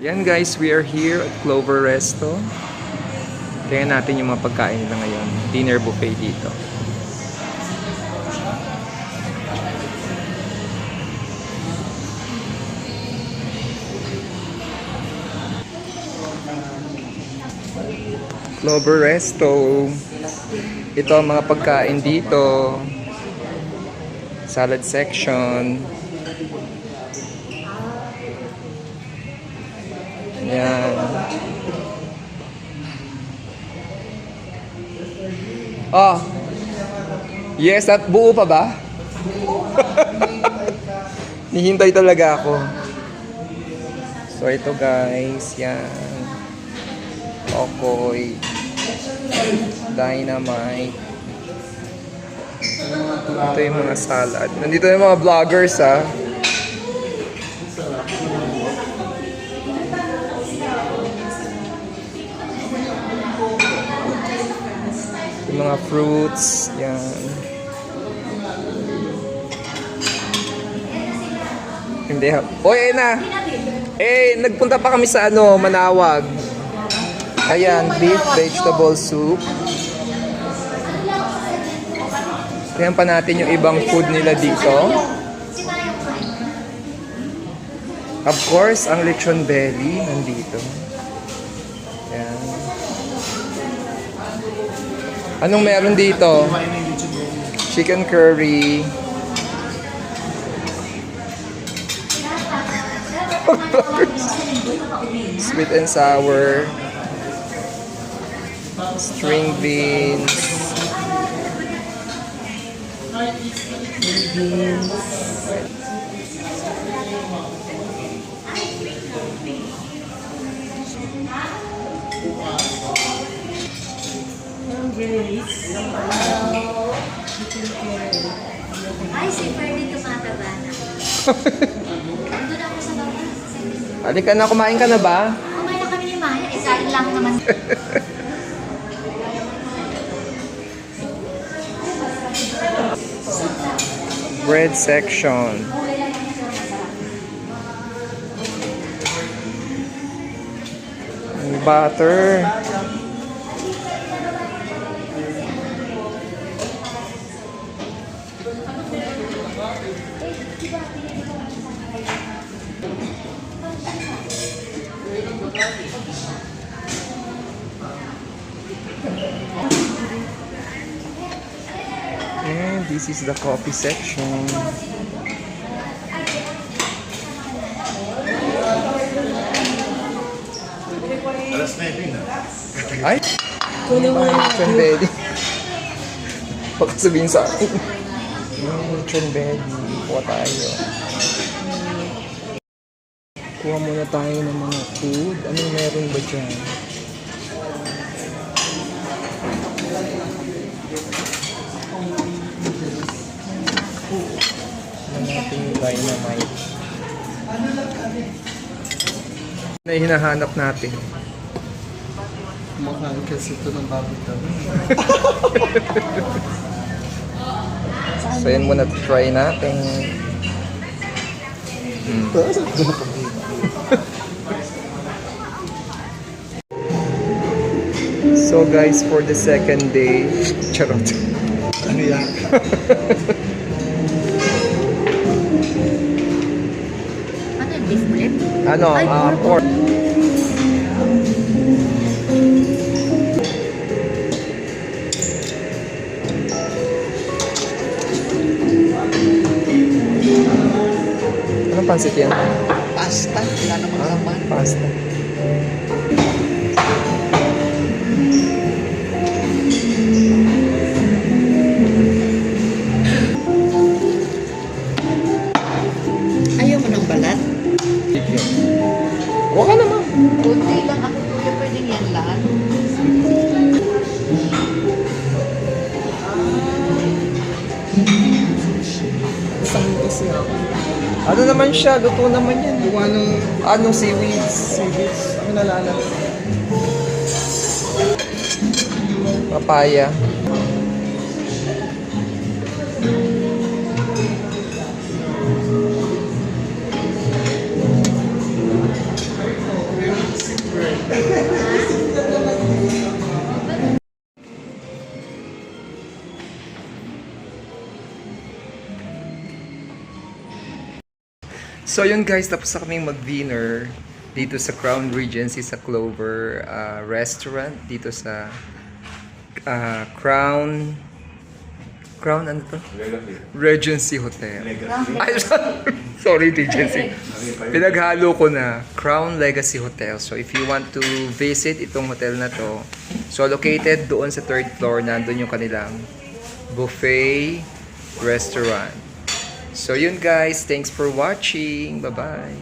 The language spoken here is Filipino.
Yan guys, we are here at Clover Resto. Kaya natin yung mga pagkain nila ngayon. Dinner buffet dito. Clover Resto. Ito ang mga pagkain dito. Salad section. Yan. Oh. Yes, at buo pa ba? Nihintay talaga ako. So ito guys, yan. Okoy. Dynamite. Ito yung mga salad. Nandito yung mga vloggers ha. Yung mga fruits, yan. Hindi ha. Oy, ayun na. Nagpunta pa kami sa Manawag. Ayan, beef vegetable soup. Tingnan pa natin yung ibang food nila dito. Of course, ang lechon belly nandito. Ayan. Anong meron dito? Chicken curry. Sweet and sour. String beans. Ay, si Ferdy tumataba na. Nandun ako sa baba. Halika na, kumain ka na ba? Kumain na kami ni Maya. Kain lang naman. Bread section. Butter. And this is the coffee section. Ay! Kunin mo yung lechon belly. Baka sabihin sa akin. Yung lechon belly. Kuha tayo. Kuha muna tayo ng mga food. Anong meron ba dyan? Ano natin yung dynamite? Na hinahanap natin. Kumakain kasi ito ng babita. So yan muna try natin. So guys, for the second day, charot. Ano yan? Ano yung beef ulit? Pork. Anong pansit yan? Pasta. Wala namang laman. Pasta. Ayaw mo ng balat? Huwag ka naman. Kunti lang ako kuya, pwedeng yan lahat. Saan kasi ako? Ano naman siya? Luto naman yan. Gawa ng Anong seaweeds? seaweeds. Ano nalala? Papaya. So yun guys, tapos na kaming mag-dinner dito sa Crown Regency sa Clover Restaurant dito sa Crown ano to? Regency Hotel. Ay, sorry, Regency. Pinaghalo ko na Crown Legacy Hotel. So if you want to visit itong hotel na to, so located doon sa 3rd floor, nandun yung kanilang buffet restaurant. So yun guys, thanks for watching. Bye-bye.